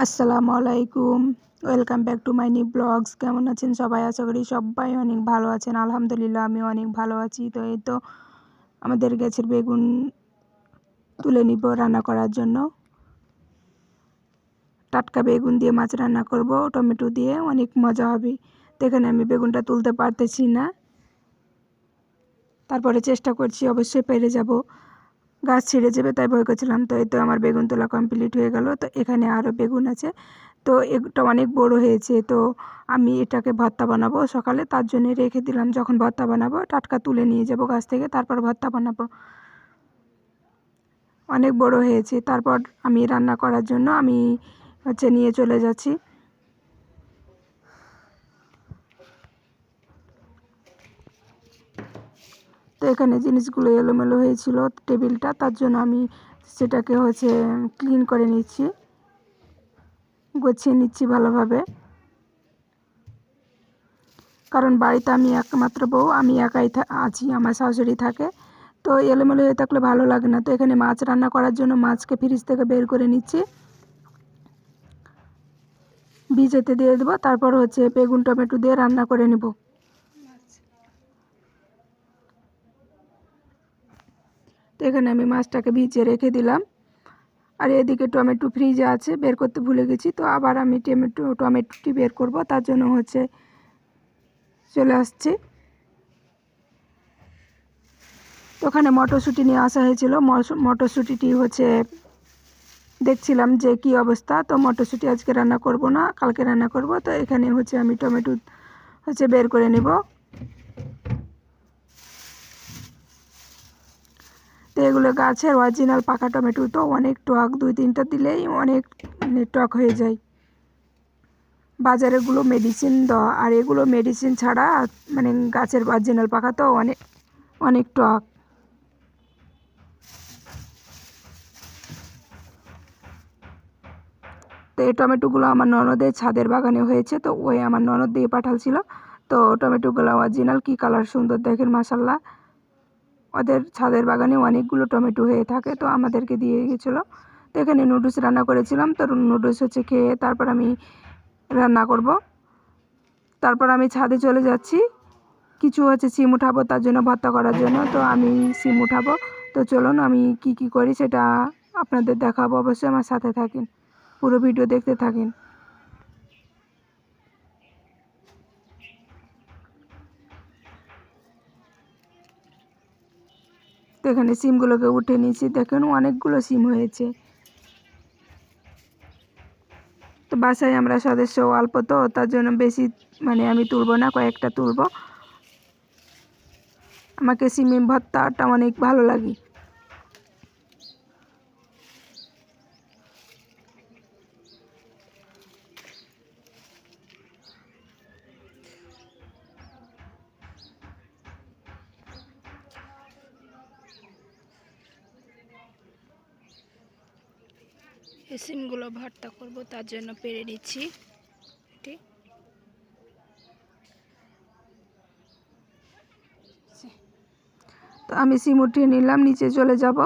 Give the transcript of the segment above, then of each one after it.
আসসালামু আলাইকুম, welcome back to my new blogs. কেমন আছেন সবাই? আশা করি সবাই অনেক ভালো আছেন। আলহামদুলিল্লাহ আমিও অনেক ভালো আছি। তো এই তো আমাদের গাছের বেগুন তুলে নিব রান্না করার জন্য। টাটকা বেগুন দিয়ে মাছ রান্না করব, টমেটো দিয়ে, অনেক মজা হবে। তো এখানে আমি বেগুনটা তুলতে পারতেছি না, তারপরে চেষ্টা করছি, অবশ্যই পেরে যাব। গাছ ছিঁড়ে যাবে তাই ভয় করছিলাম। তো এই তো আমার বেগুন তোলা কমপ্লিট হয়ে গেল। তো এখানে আরও বেগুন আছে। তো এটা অনেক বড় হয়েছে। তো আমি এটাকে ভর্তা বানাবো সকালে, তার জন্য রেখে দিলাম। যখন ভর্তা বানাবো টাটকা তুলে নিয়ে যাব গাছ থেকে, তারপর ভর্তা বানাবো। অনেক বড় হয়েছে। তারপর আমি রান্না করার জন্য আমি নিয়ে চলে যাচ্ছি। তো এখানে জিনিসগুলো এলোমেলো হয়েছিল টেবিলটা, তার জন্য আমি সেটাকে ক্লিন করে নিচ্ছি, গুছিয়ে নিচ্ছি ভালোভাবে। কারণ বাড়িতে আমি একমাত্র বউ, আমি একাই আছি, আমার শাশুড়ি থাকে। তো এলোমেলো হয়ে থাকলে ভালো লাগে না। তো এখানে মাছ রান্না করার জন্য মাছকে ফ্রিজ থেকে বের করে নিচ্ছি, ভিজেতে দিয়ে দেবো। তারপর বেগুন টমেটো দিয়ে রান্না করে নেব। তো এখানে আমি মাছটাকে ভিজিয়ে রেখে দিলাম। আর এদিকে টমেটো ফ্রিজে আছে, বের করতে ভুলে গেছি। তো আবার আমি টমেটোটি বের করব, তার জন্য চলে আসছি। তো ওখানে মটরশুঁটি নিয়ে আসা হয়েছিল। মটরশুঁটিটি দেখছিলাম যে কি অবস্থা। তো মটরশুঁটি আজকে রান্না করব না, কালকে রান্না করব। তো এখানে আমি টমেটো বের করে নেব। তো এগুলো গাছের অরিজিনাল পাকা টমেটো, তো অনেক টক, 2-3টা দিলেই অনেক টক হয়ে যায়। বাজারেগুলো মেডিসিন দেওয়া, আর এগুলো মেডিসিন ছাড়া, গাছের অরিজিনাল পাকা, তো অনেক অনেক টক। তো এই টমেটোগুলো আমার ননদের ছাদের বাগানে হয়েছে। তো ওই আমার ননদ দিয়ে পাঠালছিল। তো টমেটোগুলো অরিজিনাল, কি কালার সুন্দর দেখেন, মাশাল্লাহ। ওদের ছাদের বাগানে অনেকগুলো টমেটো হয়ে থাকে, তো আমাদেরকে দিয়ে গেছিলো। তো এখানে নুডলস রান্না করেছিলাম। তো নুডলস খেয়ে তারপর আমি রান্না করব। তারপর আমি ছাদে চলে যাচ্ছি, কিছু সিম উঠাবো, তার জন্য ভর্তা করার জন্য। তো আমি সিম উঠাবো। তো চলুন আমি কি করি সেটা আপনাদের দেখাবো। অবশ্যই আমার সাথে থাকেন, পুরো ভিডিও দেখতে থাকেন। তো এখানে সিমগুলোকে উঠে নিয়েছি, দেখুন অনেকগুলো সিম হয়েছে। তো বাসায় আমরা সদস্য অল্প, তো তার জন্য বেশি আমি তুলবো না, কয়েকটা তুলবো। আমাকে সিমের ভর্তাটা অনেক ভালো লাগে। এই সিমগুলো ভর্তা করব, তার জন্য পেরে নিচ্ছি। তো আমি সিম উঠিয়ে নিলাম, নিচে চলে যাব।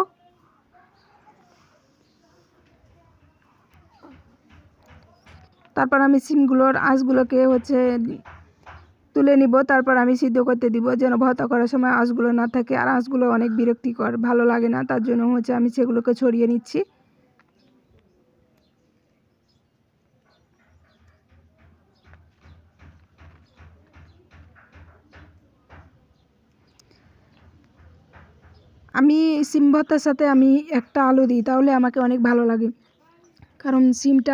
তারপর আমি সিমগুলোর আঁশগুলোকে তুলে নিব। তারপর আমি সিদ্ধ করতে দিব, যেন ভর্তা করার সময় আঁশগুলো না থাকে। আর আঁশগুলো অনেক বিরক্তিকর, ভালো লাগে না, তার জন্য আমি সেগুলোকে ছড়িয়ে নিচ্ছি। আমি সিম ভর্তার সাথে আমি একটা আলু দিই, তাহলে আমাকে অনেক ভালো লাগে। কারণ সিমটা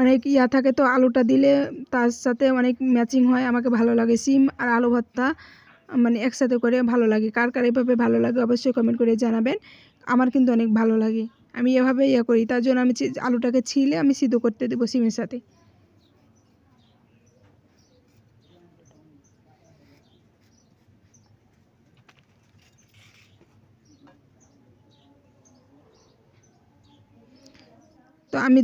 অনেক থাকে, তো আলুটা দিলে তার সাথে অনেক ম্যাচিং হয়, আমাকে ভালো লাগে। সিম আর আলু ভর্তা একসাথে করে ভালো লাগে। কার কার এভাবে ভালো লাগে অবশ্যই কমেন্ট করে জানাবেন। আমার কিন্তু অনেক ভালো লাগে, আমি এভাবে করি। তার জন্য আমি আলুটাকে ছিলে আমি সিদ্ধ করতে দেবো সিমের সাথে। তো আমি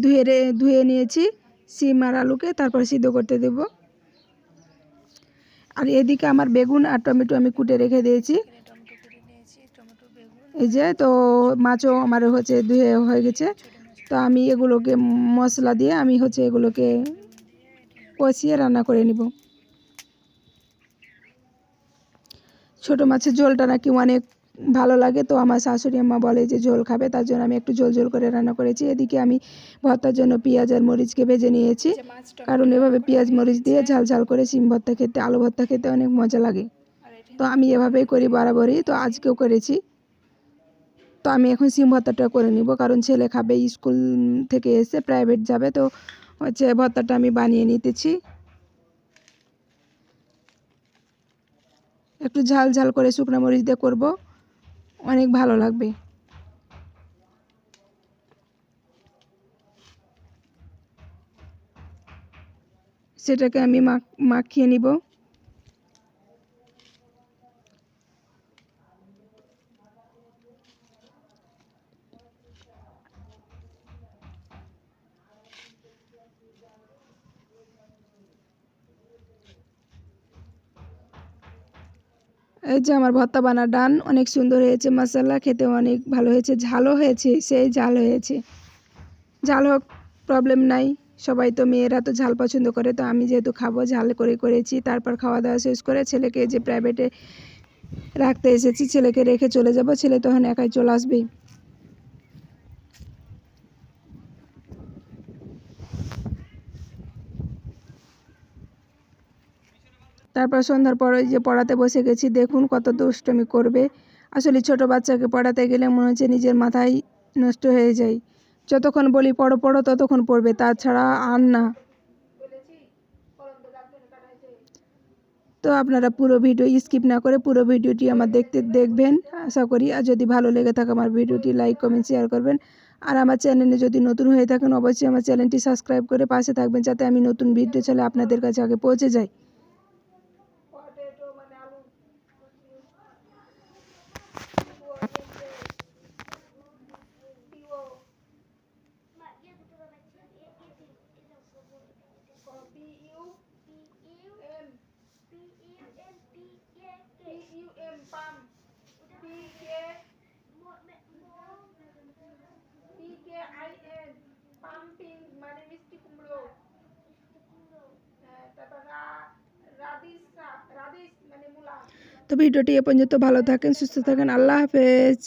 ধুয়ে নিয়েছি সিম আর আলুকে, তারপর সিদ্ধ করতে দেব। আর এদিকে আমার বেগুন আর টমেটো আমি কুটে রেখে দিয়েছি। এই যে, তো মাছও আমার ধুয়ে হয়ে গেছে। তো আমি এগুলোকে মশলা দিয়ে আমি এগুলোকে কষিয়ে রান্না করে নিব। ছোটো মাছের ঝোলটা নাকি অনেক ভালো লাগে, তো আমার শাশুড়ি আম্মা বলে যে ঝোল খাবে, তার জন্য আমি একটু ঝোল ঝোল করে রান্না করেছি। এদিকে আমি ভর্তার জন্য পেঁয়াজ আর মরিচকে ভেজে নিয়েছি, কারণ এভাবে পেঁয়াজ মরিচ দিয়ে ঝাল ঝাল করে সিম ভর্তা খেতে, আলু ভর্তা খেতে অনেক মজা লাগে। তো আমি এভাবেই করি বরাবরই, তো আজকেও করেছি। তো আমি এখন সিম ভর্তাটা করে নিব, কারণ ছেলে খাবে, স্কুল থেকে এসে প্রাইভেট যাবে, তো ভর্তাটা আমি বানিয়ে নিতেছি। একটু ঝাল ঝাল করে শুকনো মরিচ দিয়ে করব, অনেক ভালো লাগবে। সেটাকে আমি মাখিয়ে নিব। এই যে আমার ভর্তা বানা ডান, অনেক সুন্দর হয়েছে মাসাল্লাহ, খেতে অনেক ভালো হয়েছে, ঝালও হয়েছে, সেই ঝাল হয়েছে। ঝাল হোক, প্রবলেম নাই, সবাই তো মেয়েরা তো ঝাল পছন্দ করে, তো আমি যেহেতু খাবো ঝাল করে করেছি। তারপর খাওয়া দাওয়া শেষ করে ছেলেকে যে প্রাইভেটে রাখতে এসেছি, ছেলেকে রেখে চলে যাব, ছেলে তখন একাই চলে আসবেই। তারপর সন্ধ্যার পর ওই যে পড়াতে বসে গেছি, দেখুন কত দুষ্টুমি করবে। আসলে ছোট বাচ্চাকে পড়াতে গেলে মনে হচ্ছে নিজের মাথায় নষ্ট হয়ে যায়। যতক্ষণ বলি পড়ো পড়ো ততক্ষণ পড়বে, তাছাড়া আর না। তো আপনারা পুরো ভিডিও স্কিপ না করে পুরো ভিডিওটি আমার দেখবেন আশা করি। আর যদি ভালো লেগে থাকে আমার ভিডিওটি লাইক কমেন্ট শেয়ার করবেন। আর আমার চ্যানেলে যদি নতুন হয়ে থাকেন অবশ্যই আমার চ্যানেলটি সাবস্ক্রাইব করে পাশে থাকবেন, যাতে আমি নতুন ভিডিও চলে আপনাদের কাছে আগে পৌঁছে যাই। তো ভিডিওটি এ পর্যন্ত, ভালো থাকেন, সুস্থ থাকেন, আল্লাহ হাফেজ।